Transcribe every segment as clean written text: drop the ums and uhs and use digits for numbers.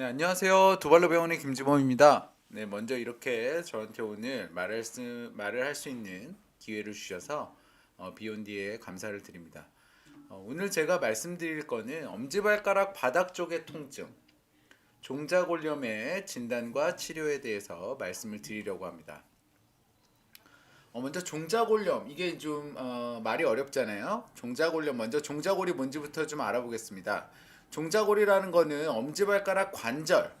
네, 안녕하세요. 두발로 병원의 김지범입니다. 네, 먼저 이렇게 저한테 오늘 말을 할 수 있는 기회를 주셔서 비욘디에 감사를 드립니다. 오늘 제가 말씀드릴 거는 엄지발가락 바닥 쪽의 통증, 종자골염의 진단과 치료에 대해서 말씀을 드리려고 합니다. 먼저 종자골염, 이게 좀 말이 어렵잖아요. 종자골염, 먼저 종자골이 뭔지부터 좀 알아보겠습니다. 종자골이라는 거는 엄지발가락 관절,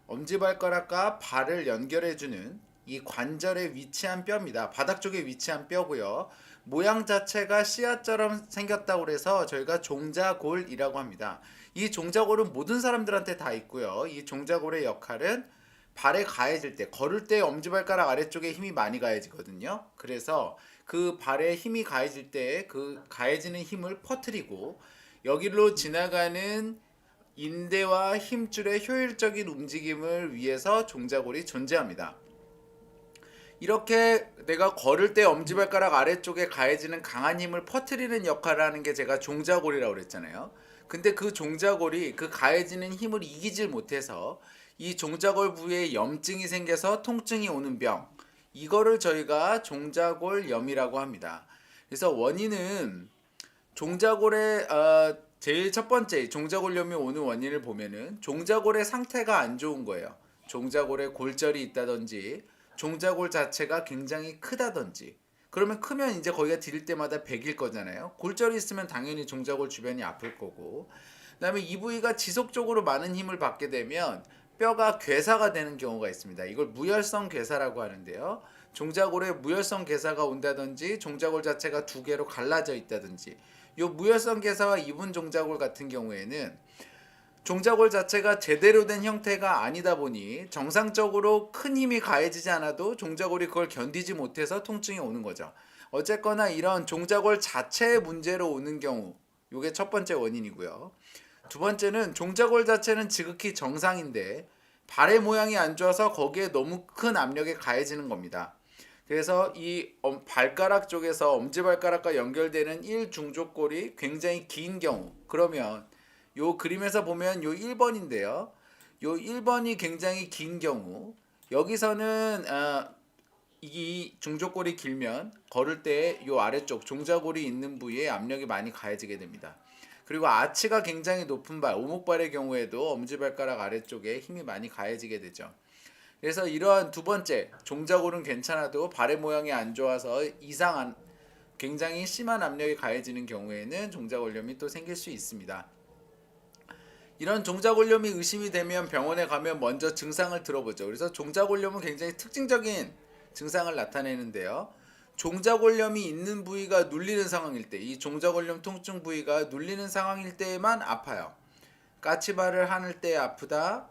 엄지발가락과 발을 연결해주는 이 관절에 위치한 뼈입니다. 바닥 쪽에 위치한 뼈고요. 모양 자체가 씨앗처럼 생겼다고 해서 저희가 종자골이라고 합니다. 이 종자골은 모든 사람들한테 다 있고요. 이 종자골의 역할은 발에 가해질 때, 걸을 때 엄지발가락 아래쪽에 힘이 많이 가해지거든요. 그래서 그 발에 힘이 가해질 때 그 가해지는 힘을 퍼뜨리고 여기로 지나가는 인대와 힘줄의 효율적인 움직임을 위해서 종자골이 존재합니다. 이렇게 내가 걸을 때 엄지발가락 아래쪽에 가해지는 강한 힘을 퍼뜨리는 역할을 하는 게 제가 종자골이라고 그랬잖아요. 근데 그 종자골이 그 가해지는 힘을 이기질 못해서 이 종자골 부위에 염증이 생겨서 통증이 오는 병, 이거를 저희가 종자골염이라고 합니다. 그래서 원인은 종자골의 제일 첫 번째 종자골염이 오는 원인을 보면은 종자골의 상태가 안 좋은 거예요. 종자골에 골절이 있다든지 종자골 자체가 굉장히 크다든지, 그러면 크면 이제 거기가 디딜 때마다 백일 거잖아요. 골절이 있으면 당연히 종자골 주변이 아플 거고, 그다음에 이 부위가 지속적으로 많은 힘을 받게 되면 뼈가 괴사가 되는 경우가 있습니다. 이걸 무혈성 괴사라고 하는데요. 종자골에 무혈성 괴사가 온다든지 종자골 자체가 두 개로 갈라져 있다든지, 요 무혈성 괴사와 이분 종자골 같은 경우에는 종자골 자체가 제대로 된 형태가 아니다 보니 정상적으로 큰 힘이 가해지지 않아도 종자골이 그걸 견디지 못해서 통증이 오는 거죠. 어쨌거나 이런 종자골 자체의 문제로 오는 경우, 요게 첫 번째 원인이고요. 두 번째는 종자골 자체는 지극히 정상인데 발의 모양이 안 좋아서 거기에 너무 큰 압력이 가해지는 겁니다. 그래서 이 발가락 쪽에서 엄지발가락과 연결되는 1중족골이 굉장히 긴 경우, 그러면 요 그림에서 보면 요 1번인데요. 요 1번이 굉장히 긴 경우, 여기서는 이 중족골이 길면 걸을 때 요 아래쪽 종자골이 있는 부위에 압력이 많이 가해지게 됩니다. 그리고 아치가 굉장히 높은 발, 오목발의 경우에도 엄지발가락 아래쪽에 힘이 많이 가해지게 되죠. 그래서 이러한 두 번째, 종자골은 괜찮아도 발의 모양이 안 좋아서 이상한 굉장히 심한 압력이 가해지는 경우에는 종자골염이 또 생길 수 있습니다. 이런 종자골염이 의심이 되면 병원에 가면 먼저 증상을 들어보죠. 그래서 종자골염은 굉장히 특징적인 증상을 나타내는데요. 종자골염이 있는 부위가 눌리는 상황일 때, 이 종자골염 통증 부위가 눌리는 상황일 때에만 아파요. 까치발을 하늘 때 아프다,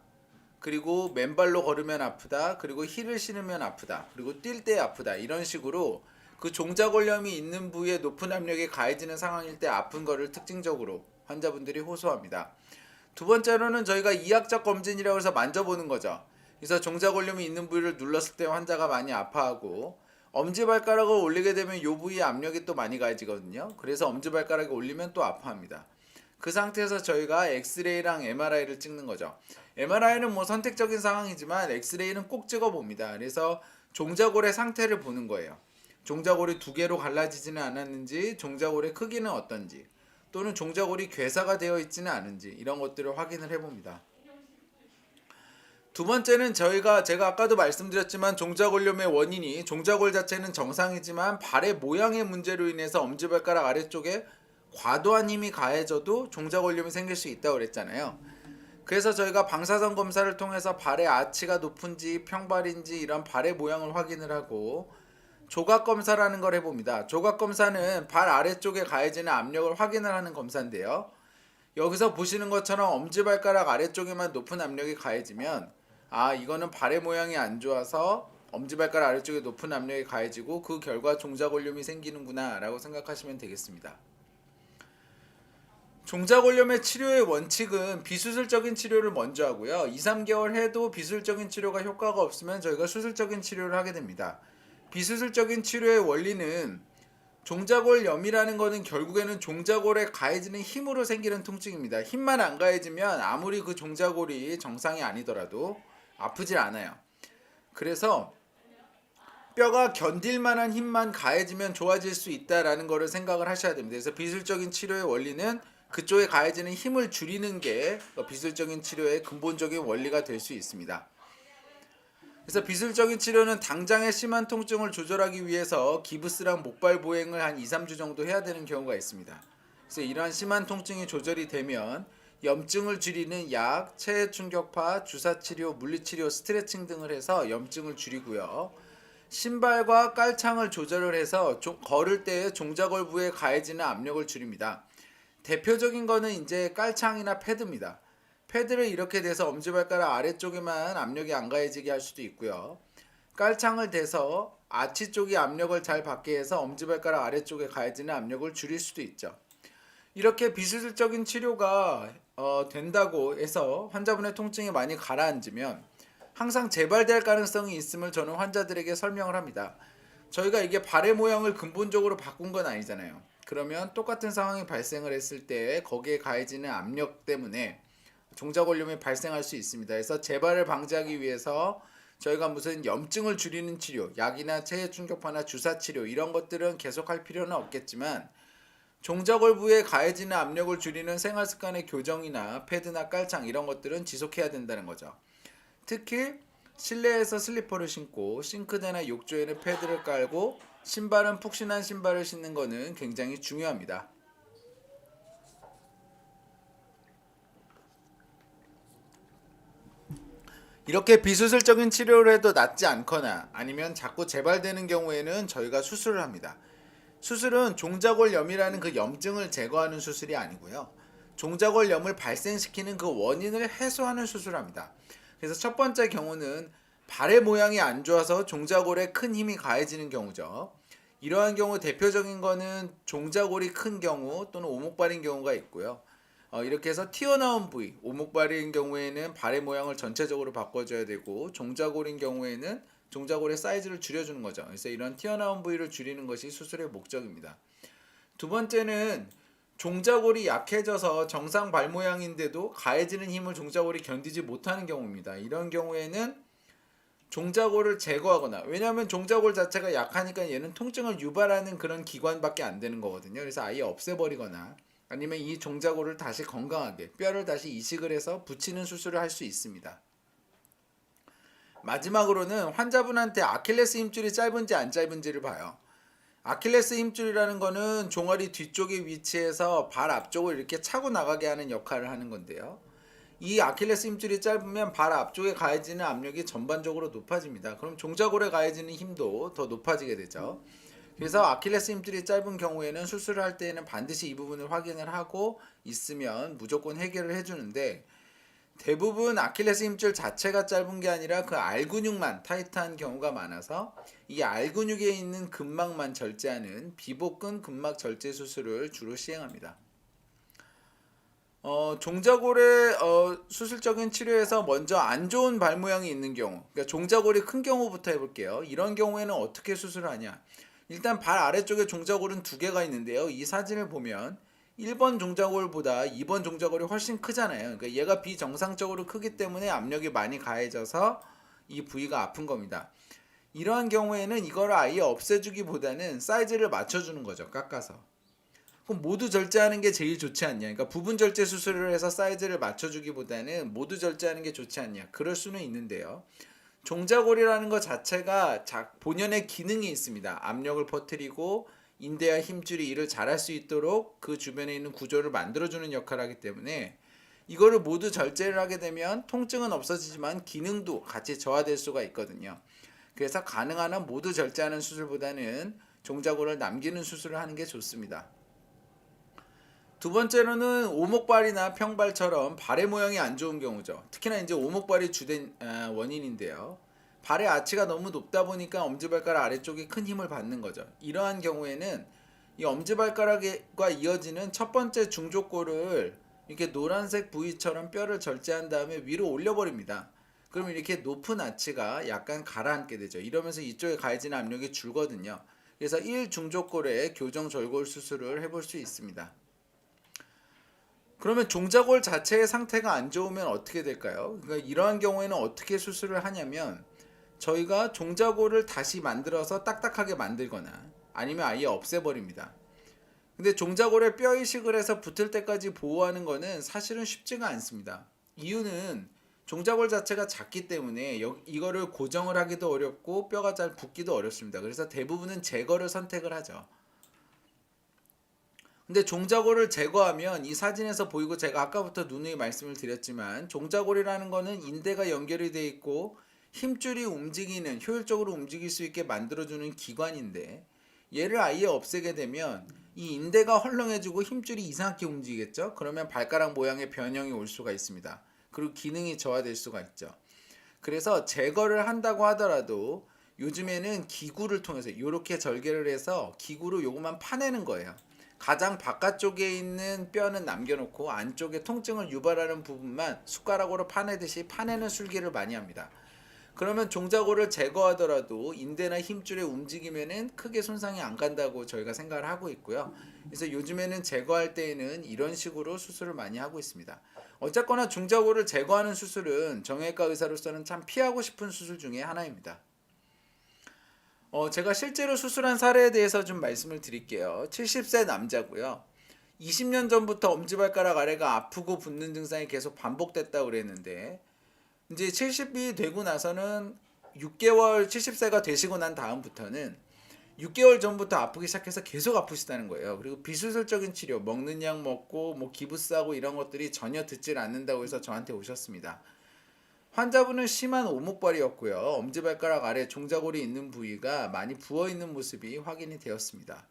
그리고 맨발로 걸으면 아프다, 그리고 힐을 신으면 아프다, 그리고 뛸 때 아프다, 이런 식으로 그 종자골염이 있는 부위에 높은 압력이 가해지는 상황일 때 아픈 거를 특징적으로 환자분들이 호소합니다. 두 번째로는 저희가 이학적 검진이라고 해서 만져보는 거죠. 그래서 종자골염이 있는 부위를 눌렀을 때 환자가 많이 아파하고, 엄지발가락을 올리게 되면 이 부위에 압력이 또 많이 가해지거든요. 그래서 엄지발가락을 올리면 또 아파합니다. 그 상태에서 저희가 엑스레이랑 MRI를 찍는 거죠. MRI는 뭐 선택적인 상황이지만 엑스레이는 꼭 찍어봅니다. 그래서 종자골의 상태를 보는 거예요. 종자골이 두 개로 갈라지지는 않았는지, 종자골의 크기는 어떤지, 또는 종자골이 괴사가 되어 있지는 않은지, 이런 것들을 확인을 해봅니다. 두 번째는 제가 아까도 말씀드렸지만 종자골염의 원인이 종자골 자체는 정상이지만 발의 모양의 문제로 인해서 엄지발가락 아래쪽에 과도한 힘이 가해져도 종자골염이 생길 수 있다고 그랬잖아요. 그래서 저희가 방사선 검사를 통해서 발의 아치가 높은지 평발인지 이런 발의 모양을 확인을 하고 조각 검사라는 걸 해봅니다. 조각 검사는 발 아래쪽에 가해지는 압력을 확인을 하는 검사인데요. 여기서 보시는 것처럼 엄지발가락 아래쪽에만 높은 압력이 가해지면 이거는 발의 모양이 안 좋아서 엄지발가락 아래쪽에 높은 압력이 가해지고 그 결과 종자골염이 생기는구나 라고 생각하시면 되겠습니다. 종자골염의 치료의 원칙은 비수술적인 치료를 먼저 하고요. 2~3개월 해도 비수술적인 치료가 효과가 없으면 저희가 수술적인 치료를 하게 됩니다. 비수술적인 치료의 원리는 종자골염이라는 거는 결국에는 종자골에 가해지는 힘으로 생기는 통증입니다. 힘만 안 가해지면 아무리 그 종자골이 정상이 아니더라도 아프질 않아요. 그래서 뼈가 견딜 만한 힘만 가해지면 좋아질 수 있다라는 거를 생각을 하셔야 됩니다. 그래서 비술적인 치료의 원리는 그쪽에 가해지는 힘을 줄이는 게 비술적인 치료의 근본적인 원리가 될 수 있습니다. 그래서 비술적인 치료는 당장의 심한 통증을 조절하기 위해서 기부스랑 목발 보행을 한 2, 3주 정도 해야 되는 경우가 있습니다. 그래서 이러한 심한 통증이 조절이 되면 염증을 줄이는 약, 체해 충격파, 주사 치료, 물리치료, 스트레칭 등을 해서 염증을 줄이고요. 신발과 깔창을 조절을 해서 걸을 때 종자골부에 가해지는 압력을 줄입니다. 대표적인 거는 이제 깔창이나 패드입니다. 패드를 이렇게 대서 엄지발가락 아래쪽에만 압력이 안 가해지게 할 수도 있고요. 깔창을 대서 아치 쪽이 압력을 잘 받게 해서 엄지발가락 아래쪽에 가해지는 압력을 줄일 수도 있죠. 이렇게 비수술적인 치료가 된다고 해서 환자분의 통증이 많이 가라앉으면 항상 재발될 가능성이 있음을 저는 환자들에게 설명을 합니다. 저희가 이게 발의 모양을 근본적으로 바꾼 건 아니잖아요. 그러면 똑같은 상황이 발생을 했을 때 거기에 가해지는 압력 때문에 종자골염이 발생할 수 있습니다. 그래서 재발을 방지하기 위해서 저희가 무슨 염증을 줄이는 치료, 약이나 체해 충격파나 주사 치료 이런 것들은 계속할 필요는 없겠지만 종자골부에 가해지는 압력을 줄이는 생활 습관의 교정이나 패드나 깔창 이런 것들은 지속해야 된다는 거죠. 특히 실내에서 슬리퍼를 신고 싱크대나 욕조에는 패드를 깔고 신발은 푹신한 신발을 신는 것은 굉장히 중요합니다. 이렇게 비수술적인 치료를 해도 낫지 않거나 아니면 자꾸 재발되는 경우에는 저희가 수술을 합니다. 수술은 종자골염이라는 그 염증을 제거하는 수술이 아니고요. 종자골염을 발생시키는 그 원인을 해소하는 수술을 합니다. 그래서 첫 번째 경우는 발의 모양이 안 좋아서 종자골에 큰 힘이 가해지는 경우죠. 이러한 경우 대표적인 거는 종자골이 큰 경우 또는 오목발인 경우가 있고요. 이렇게 해서 튀어나온 부위, 오목발인 경우에는 발의 모양을 전체적으로 바꿔줘야 되고 종자골인 경우에는 종자골의 사이즈를 줄여주는 거죠. 그래서 이런 튀어나온 부위를 줄이는 것이 수술의 목적입니다. 두 번째는 종자골이 약해져서 정상 발 모양인데도 가해지는 힘을 종자골이 견디지 못하는 경우입니다. 이런 경우에는 종자골을 제거하거나, 왜냐하면 종자골 자체가 약하니까 얘는 통증을 유발하는 그런 기관밖에 안 되는 거거든요. 그래서 아예 없애버리거나 아니면 이 종자골을 다시 건강하게 뼈를 다시 이식을 해서 붙이는 수술을 할 수 있습니다. 마지막으로는 환자분한테 아킬레스 힘줄이 짧은지 안 짧은지를 봐요. 아킬레스 힘줄이라는 거는 종아리 뒤쪽에 위치해서 발 앞쪽을 이렇게 차고 나가게 하는 역할을 하는 건데요. 이 아킬레스 힘줄이 짧으면 발 앞쪽에 가해지는 압력이 전반적으로 높아집니다. 그럼 종자골에 가해지는 힘도 더 높아지게 되죠. 그래서 아킬레스 힘줄이 짧은 경우에는 수술을 할 때에는 반드시 이 부분을 확인을 하고 있으면 무조건 해결을 해주는데, 대부분 아킬레스 힘줄 자체가 짧은 게 아니라 그 알근육만 타이트한 경우가 많아서 이 알근육에 있는 근막만 절제하는 비복근 근막 절제 수술을 주로 시행합니다. 종자골의 수술적인 치료에서 먼저 안 좋은 발 모양이 있는 경우, 그러니까 종자골이 큰 경우부터 해볼게요. 이런 경우에는 어떻게 수술을 하냐? 일단 발 아래쪽에 종자골은 두 개가 있는데요. 이 사진을 보면 1번 종자골보다 2번 종자골이 훨씬 크잖아요. 그러니까 얘가 비정상적으로 크기 때문에 압력이 많이 가해져서 이 부위가 아픈 겁니다. 이러한 경우에는 이거를 아예 없애주기보다는 사이즈를 맞춰주는 거죠. 깎아서. 그럼 모두 절제하는 게 제일 좋지 않냐? 그러니까 부분 절제 수술을 해서 사이즈를 맞춰주기보다는 모두 절제하는 게 좋지 않냐? 그럴 수는 있는데요. 종자골이라는 것 자체가 본연의 기능이 있습니다. 압력을 퍼뜨리고 인대와 힘줄이 일을 잘할 수 있도록 그 주변에 있는 구조를 만들어주는 역할을 하기 때문에 이거를 모두 절제를 하게 되면 통증은 없어지지만 기능도 같이 저하될 수가 있거든요. 그래서 가능한 한 모두 절제하는 수술보다는 종자골을 남기는 수술을 하는 게 좋습니다. 두 번째로는 오목발이나 평발처럼 발의 모양이 안 좋은 경우죠. 특히나 이제 오목발이 주된 원인인데요. 발의 아치가 너무 높다 보니까 엄지발가락 아래쪽이 큰 힘을 받는 거죠. 이러한 경우에는 이 엄지발가락과 이어지는 첫 번째 중족골을 이렇게 노란색 부위처럼 뼈를 절제한 다음에 위로 올려버립니다. 그러면 이렇게 높은 아치가 약간 가라앉게 되죠. 이러면서 이쪽에 가해지는 압력이 줄거든요. 그래서 1중족골의 교정절골 수술을 해볼 수 있습니다. 그러면 종자골 자체의 상태가 안 좋으면 어떻게 될까요? 그러니까 이러한 경우에는 어떻게 수술을 하냐면 저희가 종자골을 다시 만들어서 딱딱하게 만들거나 아니면 아예 없애버립니다. 근데 종자골에 뼈 이식을 해서 붙을 때까지 보호하는 거는 사실은 쉽지가 않습니다. 이유는 종자골 자체가 작기 때문에 이거를 고정을 하기도 어렵고 뼈가 잘 붙기도 어렵습니다. 그래서 대부분은 제거를 선택을 하죠. 근데 종자골을 제거하면 이 사진에서 보이고 제가 아까부터 누누이 말씀을 드렸지만 종자골이라는 거는 인대가 연결이 돼 있고 힘줄이 움직이는 효율적으로 움직일 수 있게 만들어주는 기관인데 얘를 아예 없애게 되면 이 인대가 헐렁해지고 힘줄이 이상하게 움직이겠죠. 그러면 발가락 모양의 변형이 올 수가 있습니다. 그리고 기능이 저하될 수가 있죠. 그래서 제거를 한다고 하더라도 요즘에는 기구를 통해서 이렇게 절개를 해서 기구로 요것만 파내는 거예요. 가장 바깥쪽에 있는 뼈는 남겨놓고 안쪽에 통증을 유발하는 부분만 숟가락으로 파내듯이 파내는 술기를 많이 합니다. 그러면 종자골을 제거하더라도 인대나 힘줄의 움직임에는 크게 손상이 안 간다고 저희가 생각을 하고 있고요. 그래서 요즘에는 제거할 때에는 이런 식으로 수술을 많이 하고 있습니다. 어쨌거나 종자골을 제거하는 수술은 정형외과 의사로서는 참 피하고 싶은 수술 중에 하나입니다. 제가 실제로 수술한 사례에 대해서 좀 말씀을 드릴게요. 70세 남자고요. 20년 전부터 엄지발가락 아래가 아프고 붓는 증상이 계속 반복됐다고 그랬는데 이제 70이 되고 나서는 6개월 70세가 되시고 난 다음부터는 6개월 전부터 아프기 시작해서 계속 아프시다는 거예요. 그리고 비수술적인 치료, 먹는 약 먹고 뭐 기부스하고 이런 것들이 전혀 듣질 않는다고 해서 저한테 오셨습니다. 환자분은 심한 오목발이었고요. 엄지발가락 아래 종자골이 있는 부위가 많이 부어있는 모습이 확인이 되었습니다.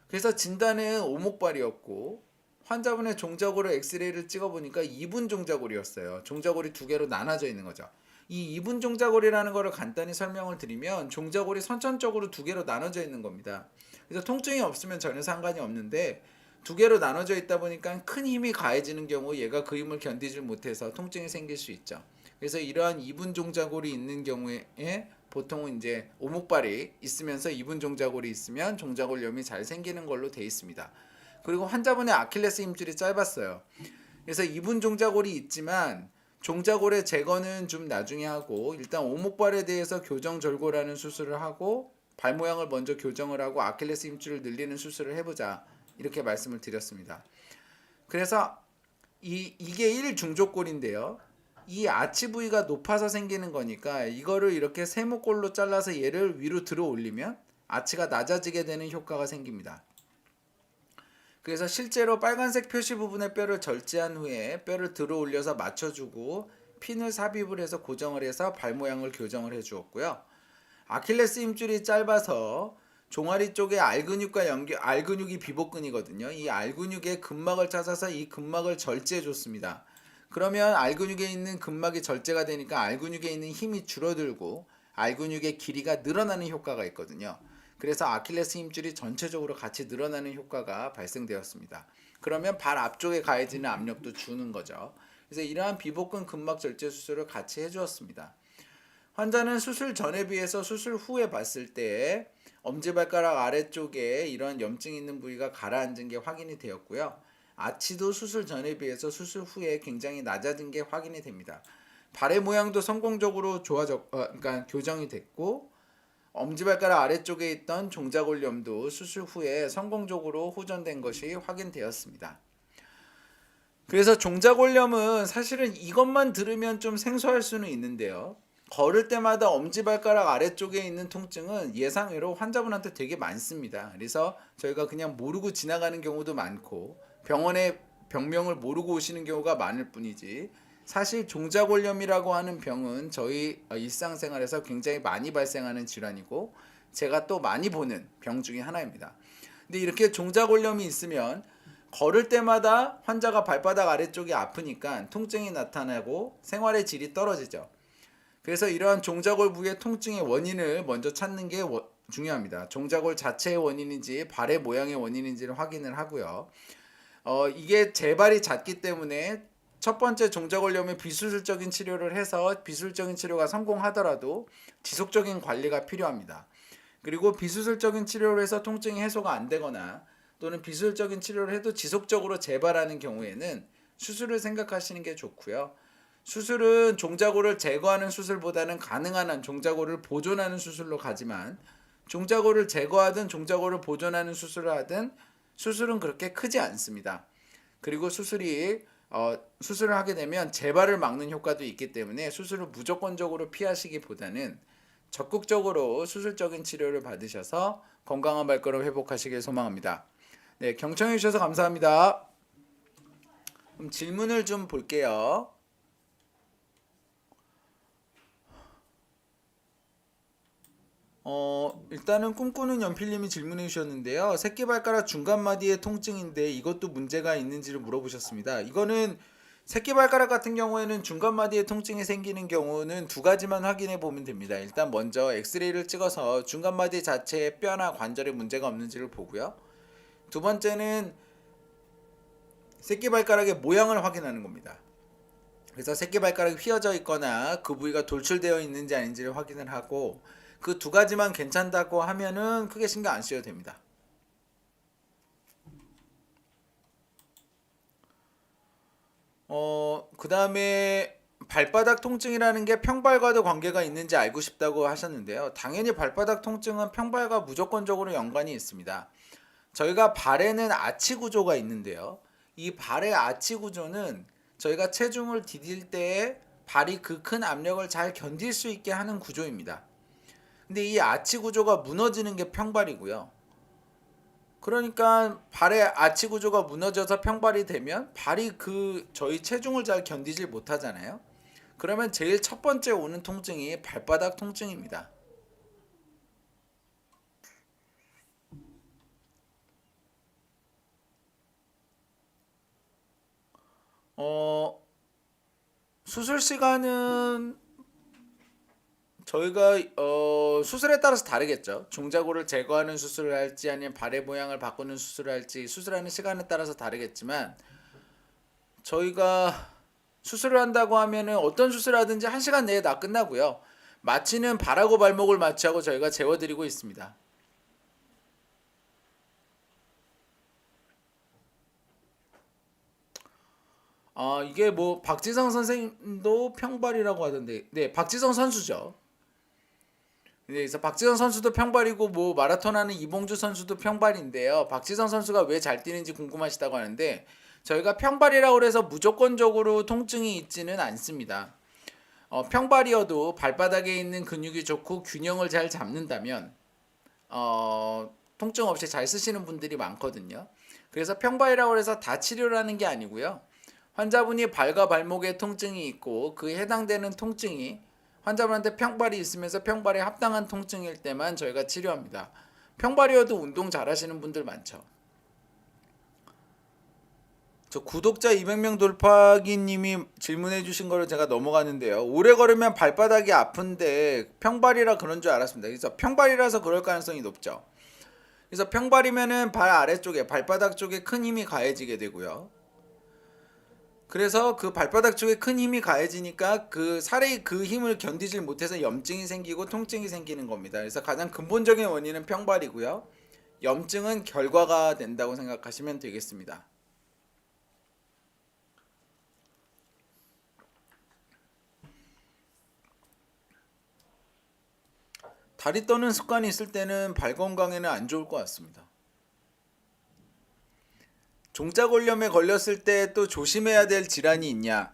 그래서 진단은 오목발이었고 환자분의 종자골을 엑스레이를 찍어보니까 이분 종자골이었어요. 종자골이 두 개로 나눠져 있는 거죠. 이 이분 종자골이라는 것을 간단히 설명을 드리면 종자골이 선천적으로 두 개로 나눠져 있는 겁니다. 그래서 통증이 없으면 전혀 상관이 없는데 두 개로 나눠져 있다 보니까 큰 힘이 가해지는 경우 얘가 그 힘을 견디질 못해서 통증이 생길 수 있죠. 그래서 이러한 이분 종자골이 있는 경우에 보통은 이제 오목발이 있으면서 이분 종자골이 있으면 종자골염이 잘 생기는 걸로 돼 있습니다. 그리고 환자분의 아킬레스 힘줄이 짧았어요. 그래서 이분 종자골이 있지만 종자골의 제거는 좀 나중에 하고 일단 오목발에 대해서 교정절골하는 수술을 하고 발 모양을 먼저 교정을 하고 아킬레스 힘줄을 늘리는 수술을 해보자 이렇게 말씀을 드렸습니다. 그래서 이게 1중족골인데요. 이 아치 부위가 높아서 생기는 거니까 이거를 이렇게 세모골로 잘라서 얘를 위로 들어 올리면 아치가 낮아지게 되는 효과가 생깁니다. 그래서 실제로 빨간색 표시 부분의 뼈를 절제한 후에 뼈를 들어 올려서 맞춰주고 핀을 삽입을 해서 고정을 해서 발 모양을 교정을 해주었고요. 아킬레스 힘줄이 짧아서 종아리 쪽에 알근육과 알근육이 비복근이거든요. 이 알근육에 근막을 찾아서 이 근막을 절제해 줬습니다. 그러면 알근육에 있는 근막이 절제가 되니까 알근육에 있는 힘이 줄어들고 알근육의 길이가 늘어나는 효과가 있거든요. 그래서 아킬레스 힘줄이 전체적으로 같이 늘어나는 효과가 발생되었습니다. 그러면 발 앞쪽에 가해지는 압력도 주는 거죠. 그래서 이러한 비복근 근막 절제 수술을 같이 해주었습니다. 환자는 수술 전에 비해서 수술 후에 봤을 때 엄지발가락 아래쪽에 이런 염증이 있는 부위가 가라앉은 게 확인이 되었고요. 아치도 수술 전에 비해서 수술 후에 굉장히 낮아진 게 확인이 됩니다. 발의 모양도 성공적으로 그러니까 교정이 됐고 엄지발가락 아래쪽에 있던 종자골염도 수술 후에 성공적으로 호전된 것이 확인되었습니다. 그래서 종자골염은 사실은 이것만 들으면 좀 생소할 수는 있는데요. 걸을 때마다 엄지발가락 아래쪽에 있는 통증은 예상외로 환자분한테 되게 많습니다. 그래서 저희가 그냥 모르고 지나가는 경우도 많고 병원에 병명을 모르고 오시는 경우가 많을 뿐이지 사실 종자골염이라고 하는 병은 저희 일상생활에서 굉장히 많이 발생하는 질환이고 제가 또 많이 보는 병 중에 하나입니다. 근데 이렇게 종자골염이 있으면 걸을 때마다 환자가 발바닥 아래쪽이 아프니까 통증이 나타나고 생활의 질이 떨어지죠. 그래서 이러한 종자골 부위의 통증의 원인을 먼저 찾는 게 중요합니다. 종자골 자체의 원인인지 발의 모양의 원인인지를 확인을 하고요. 이게 재발이 잦기 때문에 첫 번째 종자골염의 비수술적인 치료를 해서 비수술적인 치료가 성공하더라도 지속적인 관리가 필요합니다. 그리고 비수술적인 치료를 해서 통증이 해소가 안 되거나 또는 비수술적인 치료를 해도 지속적으로 재발하는 경우에는 수술을 생각하시는 게 좋고요. 수술은 종자골을 제거하는 수술보다는 가능한 한 종자골을 보존하는 수술로 가지만 종자골을 제거하든 종자골을 보존하는 수술을 하든 수술은 그렇게 크지 않습니다. 그리고 수술을 하게 되면 재발을 막는 효과도 있기 때문에 수술을 무조건적으로 피하시기보다는 적극적으로 수술적인 치료를 받으셔서 건강한 발걸음 회복하시길 소망합니다. 네, 경청해 주셔서 감사합니다. 그럼 질문을 좀 볼게요. 일단은 꿈꾸는 연필님이 질문해 주셨는데요. 새끼발가락 중간마디의 통증인데 이것도 문제가 있는지를 물어보셨습니다. 이거는 새끼발가락 같은 경우에는 중간마디에 통증이 생기는 경우는 두 가지만 확인해 보면 됩니다. 일단 먼저 엑스레이를 찍어서 중간마디 자체에 뼈나 관절에 문제가 없는지를 보고요. 두 번째는 새끼발가락의 모양을 확인하는 겁니다. 그래서 새끼발가락이 휘어져 있거나 그 부위가 돌출되어 있는지 아닌지를 확인을 하고 그 두 가지만 괜찮다고 하면은 크게 신경 안 쓰셔도 됩니다. 그 다음에 발바닥 통증이라는 게 평발과도 관계가 있는지 알고 싶다고 하셨는데요. 당연히 발바닥 통증은 평발과 무조건적으로 연관이 있습니다. 저희가 발에는 아치 구조가 있는데요. 이 발의 아치 구조는 저희가 체중을 디딜 때에 발이 그 큰 압력을 잘 견딜 수 있게 하는 구조입니다. 근데 이 아치 구조가 무너지는 게 평발이고요. 그러니까 발의 아치 구조가 무너져서 평발이 되면 발이 저희 체중을 잘 견디질 못하잖아요. 그러면 제일 첫 번째 오는 통증이 발바닥 통증입니다. 수술 시간은 저희가 수술에 따라서 다르겠죠. 종자골을 제거하는 수술을 할지 아니면 발의 모양을 바꾸는 수술을 할지 수술하는 시간에 따라서 다르겠지만 저희가 수술을 한다고 하면은 어떤 수술을 하든지 1시간 내에 다 끝나고요. 마취는 발하고 발목을 마취하고 저희가 재워드리고 있습니다. 이게 뭐 박지성 선생님도 평발이라고 하던데, 네, 박지성 선수죠. 네, 그래서 박지성 선수도 평발이고 뭐 마라톤 하는 이봉주 선수도 평발인데요. 박지성 선수가 왜 잘 뛰는지 궁금하시다고 하는데 저희가 평발이라고 해서 무조건적으로 통증이 있지는 않습니다. 평발이어도 발바닥에 있는 근육이 좋고 균형을 잘 잡는다면 통증 없이 잘 쓰시는 분들이 많거든요. 그래서 평발이라고 해서 다 치료를 하는 게 아니고요. 환자분이 발과 발목에 통증이 있고 그에 해당되는 통증이 환자분한테 평발이 있으면서 평발에 합당한 통증일 때만 저희가 치료합니다. 평발이어도 운동 잘하시는 분들 많죠. 저 구독자 200명 돌파기 님이 질문해 주신 거를 제가 넘어가는데요. 오래 걸으면 발바닥이 아픈데 평발이라 그런 줄 알았습니다. 그래서 평발이라서 그럴 가능성이 높죠. 그래서 평발이면은 발 아래쪽에 발바닥 쪽에 큰 힘이 가해지게 되고요. 그래서 그 발바닥 쪽에 큰 힘이 가해지니까 그 살이 그 힘을 견디질 못해서 염증이 생기고 통증이 생기는 겁니다. 그래서 가장 근본적인 원인은 평발이고요. 염증은 결과가 된다고 생각하시면 되겠습니다. 다리 떠는 습관이 있을 때는 발 건강에는 안 좋을 것 같습니다. 종자골염에 걸렸을 때 또 조심해야 될 질환이 있냐?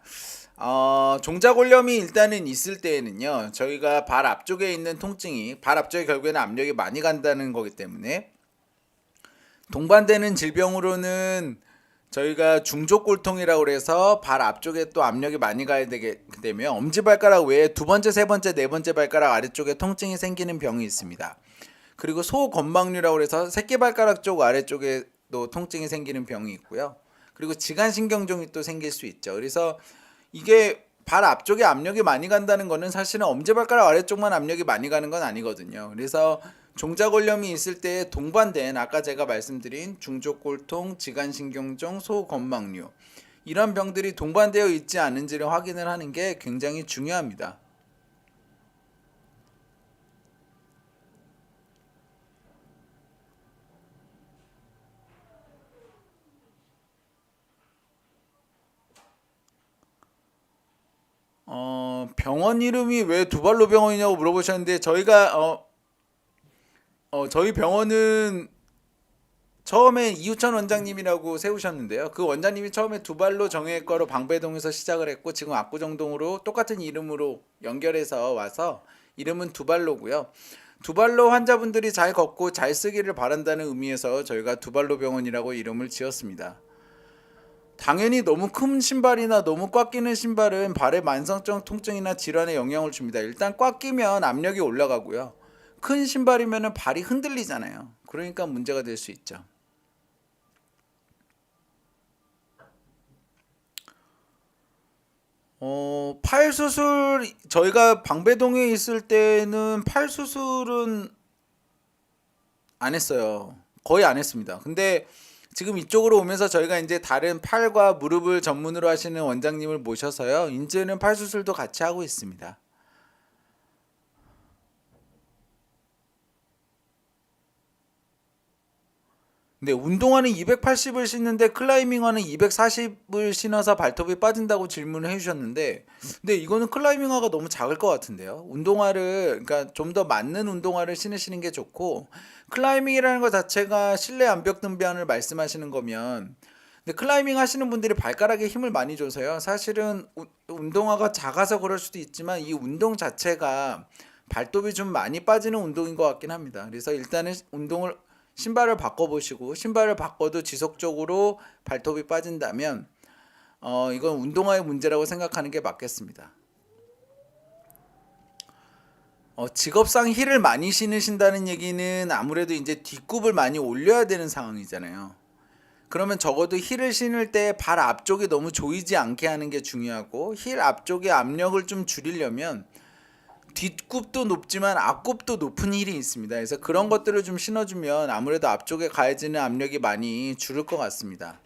종자골염이 일단은 있을 때에는요, 저희가 발 앞쪽에 있는 통증이 발 앞쪽에 결국에는 압력이 많이 간다는 거기 때문에 동반되는 질병으로는 저희가 중족골통이라고 해서 발 앞쪽에 또 압력이 많이 가야 되게 되면 엄지발가락 외에 두 번째, 세 번째, 네 번째 발가락 아래쪽에 통증이 생기는 병이 있습니다. 그리고 소건망류라고 해서 새끼발가락 쪽 아래쪽에도 통증이 생기는 병이 있고요. 그리고 지간신경종이 또 생길 수 있죠. 그래서 이게 발 앞쪽에 압력이 많이 간다는 거는 사실은 엄지발가락 아래쪽만 압력이 많이 가는 건 아니거든요. 그래서 종자골염이 있을 때 동반된 아까 제가 말씀드린 중족골통, 지간신경종, 소건망류 이런 병들이 동반되어 있지 않은지를 확인을 하는 게 굉장히 중요합니다. 병원 이름이 왜 두발로 병원이냐고 물어보셨는데 저희가 저희 병원은 처음에 이우천 원장님이라고 세우셨는데요. 그 원장님이 처음에 두발로 정형외과로 방배동에서 시작을 했고 지금 압구정동으로 똑같은 이름으로 연결해서 와서 이름은 두발로고요. 두발로 환자분들이 잘 걷고 잘 쓰기를 바란다는 의미에서 저희가 두발로 병원이라고 이름을 지었습니다. 당연히 너무 큰 신발이나 너무 꽉 끼는 신발은 발에 만성적 통증이나 질환에 영향을 줍니다. 일단 꽉 끼면 압력이 올라가고요. 큰 신발이면 발이 흔들리잖아요. 그러니까 문제가 될 수 있죠. 팔 수술 저희가 방배동에 있을 때는 팔 수술은 안 했어요. 거의 안 했습니다. 근데 지금 이쪽으로 오면서 저희가 이제 다른 팔과 무릎을 전문으로 하시는 원장님을 모셔서요. 이제는 팔 수술도 같이 하고 있습니다. 근데 운동화는 280을 신는데 클라이밍화는 240을 신어서 발톱이 빠진다고 질문을 해주셨는데, 근데 이거는 클라이밍화가 너무 작을 것 같은데요. 운동화를 그러니까 좀 더 맞는 운동화를 신으시는 게 좋고, 클라이밍이라는 것 자체가 실내 암벽 등반을 말씀하시는 거면, 근데 클라이밍 하시는 분들이 발가락에 힘을 많이 줘서요. 사실은 운동화가 작아서 그럴 수도 있지만 이 운동 자체가 발톱이 좀 많이 빠지는 운동인 것 같긴 합니다. 그래서 일단은 신발을 바꿔보시고, 신발을 바꿔도 지속적으로 발톱이 빠진다면 이건 운동화의 문제라고 생각하는 게 맞겠습니다. 직업상 힐을 많이 신으신다는 얘기는 아무래도 이제 뒷굽을 많이 올려야 되는 상황이잖아요. 그러면 적어도 힐을 신을 때 발 앞쪽이 너무 조이지 않게 하는 게 중요하고, 힐 앞쪽의 압력을 좀 줄이려면 뒷굽도 높지만 앞굽도 높은 힐이 있습니다. 그래서 그런 것들을 좀 신어주면 아무래도 앞쪽에 가해지는 압력이 많이 줄을 것 같습니다.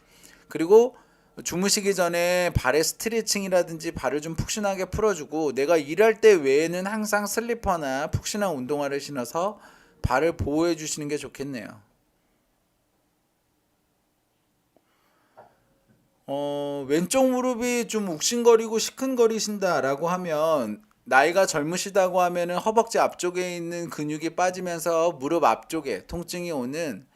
그리고 주무시기 전에 발의 스트레칭이라든지 발을 좀 푹신하게 풀어주고, 내가 일할 때 외에는 항상 슬리퍼나 푹신한 운동화를 신어서 발을 보호해 주시는 게 좋겠네요. 왼쪽 무릎이 좀 욱신거리고 시큰거리신다라고 하면, 나이가 젊으시다고 하면은 허벅지 앞쪽에 있는 근육이 빠지면서 무릎 앞쪽에 통증이 오는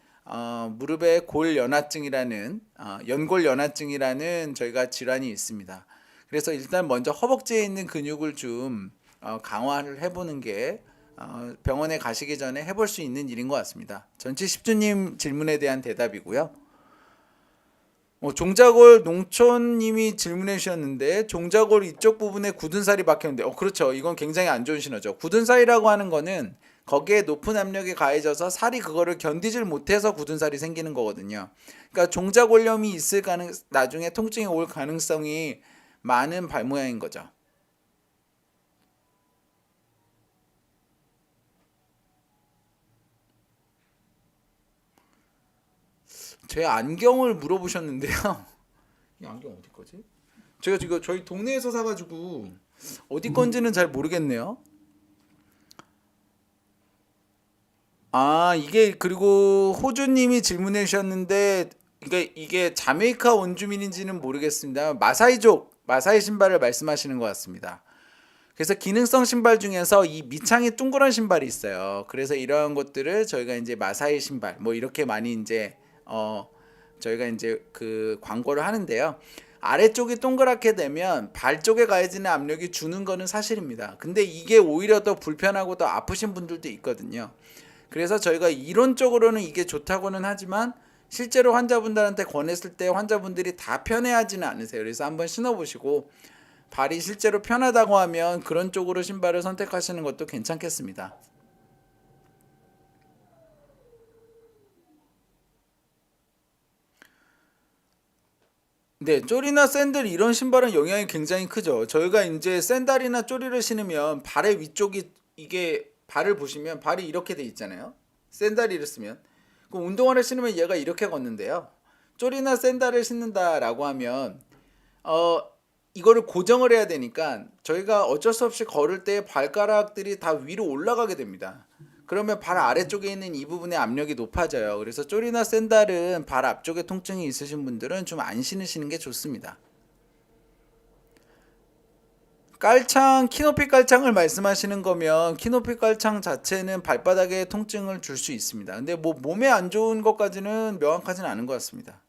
무릎의 골연화증이라는 연골연화증이라는 저희가 질환이 있습니다. 그래서 일단 먼저 허벅지에 있는 근육을 좀 강화를 해보는 게 병원에 가시기 전에 해볼 수 있는 일인 것 같습니다. 전치 10주님 질문에 대한 대답이고요. 종자골 농촌님이 질문해 주셨는데, 종자골 이쪽 부분에 굳은 살이 박혔는데, 그렇죠. 이건 굉장히 안 좋은 신호죠. 굳은 살이라고 하는 거는 거기에 높은 압력이 가해져서 살이 그거를 견디질 못해서 굳은 살이 생기는 거거든요. 그러니까 종자골염이 있을 나중에 통증이 올 가능성이 많은 발 모양인 거죠. 제 안경을 물어보셨는데요. 이 안경 어디 거지? 제가 지금 저희 동네에서 사가지고 어디 건지는 잘 모르겠네요. 이게 그리고 호주님이 질문해 주셨는데, 이게 자메이카 원주민인지는 모르겠습니다. 마사이 신발을 말씀하시는 것 같습니다. 그래서 기능성 신발 중에서 이 밑창이 둥그런 신발이 있어요. 그래서 이러한 것들을 저희가 이제 마사이 신발 뭐 이렇게 많이 이제 저희가 이제 그 광고를 하는데요. 아래쪽이 동그랗게 되면 발 쪽에 가해지는 압력이 주는 거는 사실입니다. 근데 이게 오히려 더 불편하고 더 아프신 분들도 있거든요. 그래서 저희가 이론적으로는 이게 좋다고는 하지만 실제로 환자분들한테 권했을 때 환자분들이 다 편해하지는 않으세요. 그래서 한번 신어보시고 발이 실제로 편하다고 하면 그런 쪽으로 신발을 선택하시는 것도 괜찮겠습니다. 네, 쪼리나 샌들 이런 신발은 영향이 굉장히 크죠. 저희가 이제 샌들이나 쪼리를 신으면 발의 위쪽이, 이게 발을 보시면 발이 이렇게 돼 있잖아요. 샌들을 쓰면. 그럼 운동화를 신으면 얘가 이렇게 걷는데요. 쪼리나 샌들을 신는다라고 하면 이거를 고정을 해야 되니까 저희가 어쩔 수 없이 걸을 때 발가락들이 다 위로 올라가게 됩니다. 그러면 발 아래쪽에 있는 이 부분의 압력이 높아져요. 그래서 쪼리나 샌들은 발 앞쪽에 통증이 있으신 분들은 좀 안 신으시는 게 좋습니다. 깔창, 키높이 깔창을 말씀하시는 거면 키높이 깔창 자체는 발바닥에 통증을 줄 수 있습니다. 근데 뭐 몸에 안 좋은 것까지는 명확하진 않은 것 같습니다.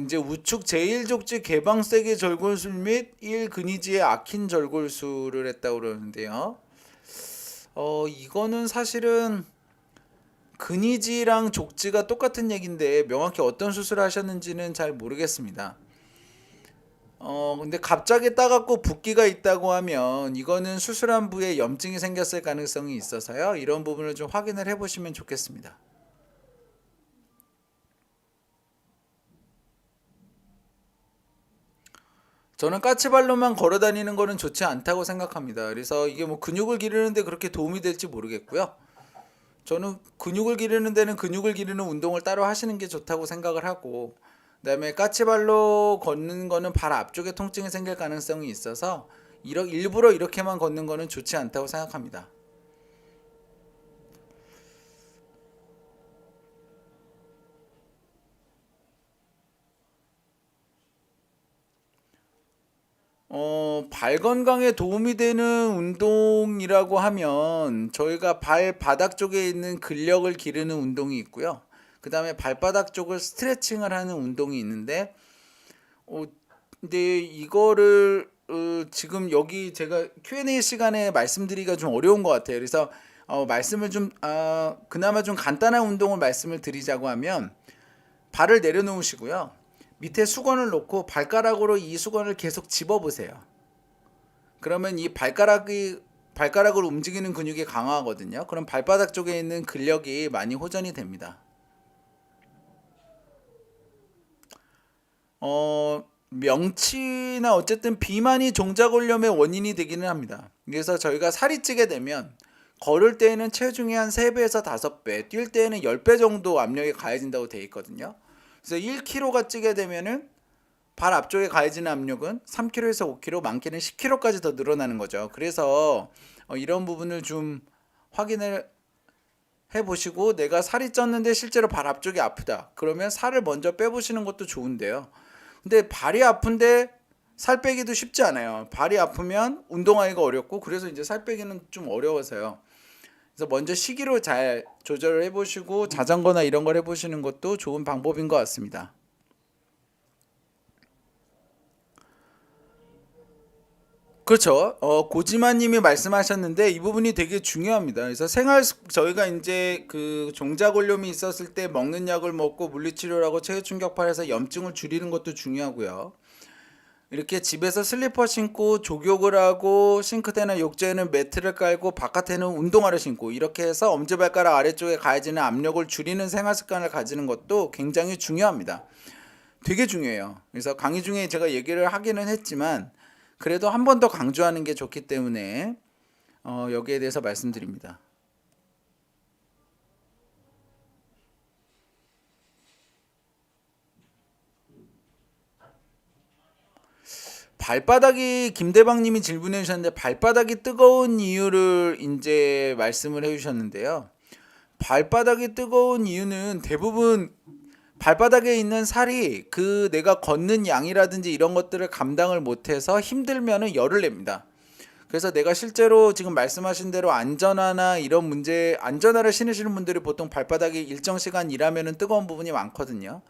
이제 우측 제1족지 개방세계 절골술 및 1근위지의 악힌 절골술을 했다고 그러는데요. 이거는 사실은 근위지랑 족지가 똑같은 얘기인데 명확히 어떤 수술을 하셨는지는 잘 모르겠습니다. 근데 갑자기 따갑고 붓기가 있다고 하면 이거는 수술한 부위에 염증이 생겼을 가능성이 있어서요. 이런 부분을 좀 확인을 해보시면 좋겠습니다. 저는 까치발로만 걸어 다니는 거는 좋지 않다고 생각합니다. 그래서 이게 뭐 근육을 기르는데 그렇게 도움이 될지 모르겠고요. 저는 근육을 기르는 데는 근육을 기르는 운동을 따로 하시는 게 좋다고 생각을 하고, 그다음에 까치발로 걷는 거는 발 앞쪽에 통증이 생길 가능성이 있어서 일부러 이렇게만 걷는 거는 좋지 않다고 생각합니다. 발 건강에 도움이 되는 운동이라고 하면 저희가 발바닥 쪽에 있는 근력을 기르는 운동이 있고요. 그 다음에 발바닥 쪽을 스트레칭을 하는 운동이 있는데, 근데 이거를 지금 여기 제가 Q&A 시간에 말씀드리기가 좀 어려운 것 같아요. 그래서 말씀을 좀 그나마 좀 간단한 운동을 말씀을 드리자고 하면, 발을 내려놓으시고요. 밑에 수건을 놓고 발가락으로 이 수건을 계속 집어보세요. 그러면 이 발가락을 움직이는 근육이 강화하거든요. 그럼 발바닥 쪽에 있는 근력이 많이 호전이 됩니다. 명치나 어쨌든 비만이 종자골염의 원인이 되기는 합니다. 그래서 저희가 살이 찌게 되면 걸을 때에는 체중이 한 3배에서 5배, 뛸 때에는 10배 정도 압력이 가해진다고 되어 있거든요. 그래서 1kg가 찌게 되면은 발 앞쪽에 가해지는 압력은 3kg에서 5kg, 많게는 10kg까지 더 늘어나는 거죠. 그래서 이런 부분을 좀 확인을 해보시고, 내가 살이 쪘는데 실제로 발 앞쪽이 아프다. 그러면 살을 먼저 빼보시는 것도 좋은데요. 근데 발이 아픈데 살 빼기도 쉽지 않아요. 발이 아프면 운동하기가 어렵고, 그래서 이제 살 빼기는 좀 어려워서요. 그래서 먼저 시기로 잘 조절을 해보시고 자전거나 이런 걸 해보시는 것도 좋은 방법인 것 같습니다. 그렇죠. 고지마님이 말씀하셨는데 이 부분이 되게 중요합니다. 그래서 저희가 이제 그 종자골염이 있었을 때 먹는 약을 먹고 물리치료하고 체외충격파해서 염증을 줄이는 것도 중요하고요. 이렇게 집에서 슬리퍼 신고 족욕을 하고 싱크대나 욕조에는 매트를 깔고 바깥에는 운동화를 신고 이렇게 해서 엄지발가락 아래쪽에 가해지는 압력을 줄이는 생활 습관을 가지는 것도 굉장히 중요합니다. 되게 중요해요. 그래서 강의 중에 제가 얘기를 하기는 했지만 그래도 한 번 더 강조하는 게 좋기 때문에 여기에 대해서 말씀드립니다. 발바닥이 김대방님이 질문해 주셨는데 발바닥이 뜨거운 이유를 이제 말씀을 해 주셨는데요. 발바닥이 뜨거운 이유는 대부분 발바닥에 있는 살이 그 내가 걷는 양이라든지 이런 것들을 감당을 못해서 힘들면은 열을 냅니다. 그래서 내가 실제로 지금 말씀하신 대로 안전화나 이런 문제, 안전화를 신으시는 분들이 보통 발바닥이 일정 시간 일하면은 뜨거운 부분이 많거든요.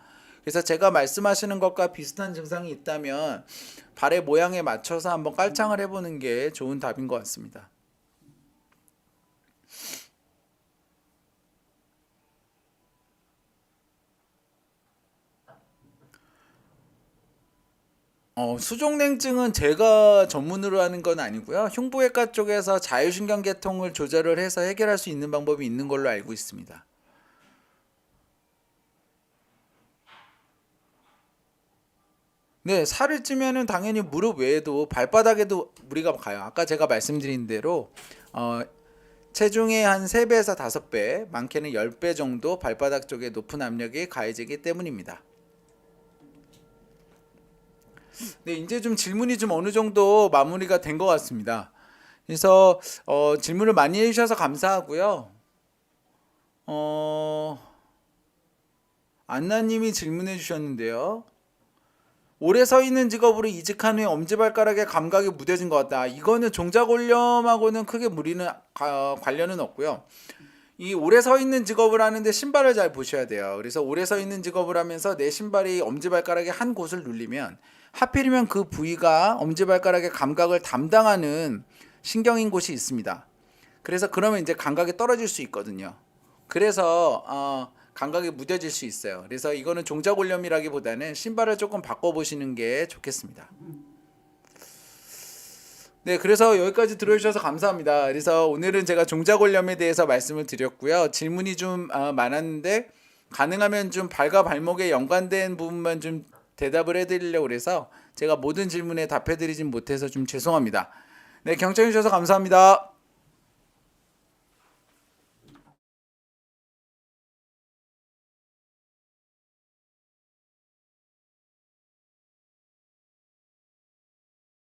그래서 제가 말씀하시는 것과 비슷한 증상이 있다면 발의 모양에 맞춰서 한번 깔창을 해보는 게 좋은 답인 것 같습니다. 수족냉증은 제가 전문으로 하는 건 아니고요. 흉부외과 쪽에서 자율신경계통을 조절을 해서 해결할 수 있는 방법이 있는 걸로 알고 있습니다. 네, 살을 찌면은 당연히 무릎 외에도 발바닥에도 무리가 가요. 아까 제가 말씀드린 대로 체중의 한 3배에서 5배, 많게는 10배 정도 발바닥 쪽에 높은 압력이 가해지기 때문입니다. 네, 이제 좀 질문이 좀 어느 정도 마무리가 된 것 같습니다. 그래서 질문을 많이 해주셔서 감사하고요. 안나님이 질문해 주셨는데요. 오래 서 있는 직업으로 이직한 후에 엄지발가락에 감각이 무뎌진 것 같다. 이거는 종자골염하고는 크게 관련은 없고요. 이 오래 서 있는 직업을 하는데 신발을 잘 보셔야 돼요. 그래서 오래 서 있는 직업을 하면서 내 신발이 엄지발가락의 한 곳을 눌리면 하필이면 그 부위가 엄지발가락의 감각을 담당하는 신경인 곳이 있습니다. 그래서 그러면 이제 감각이 떨어질 수 있거든요. 그래서 감각이 무뎌질 수 있어요. 그래서 이거는 종자골염이라기보다는 신발을 조금 바꿔보시는 게 좋겠습니다. 네, 그래서 여기까지 들어주셔서 감사합니다. 그래서 오늘은 제가 종자골염에 대해서 말씀을 드렸고요. 질문이 좀 많았는데 가능하면 좀 발과 발목에 연관된 부분만 좀 대답을 해드리려고 그래서 제가 모든 질문에 답해드리진 못해서 좀 죄송합니다. 네, 경청해 주셔서 감사합니다.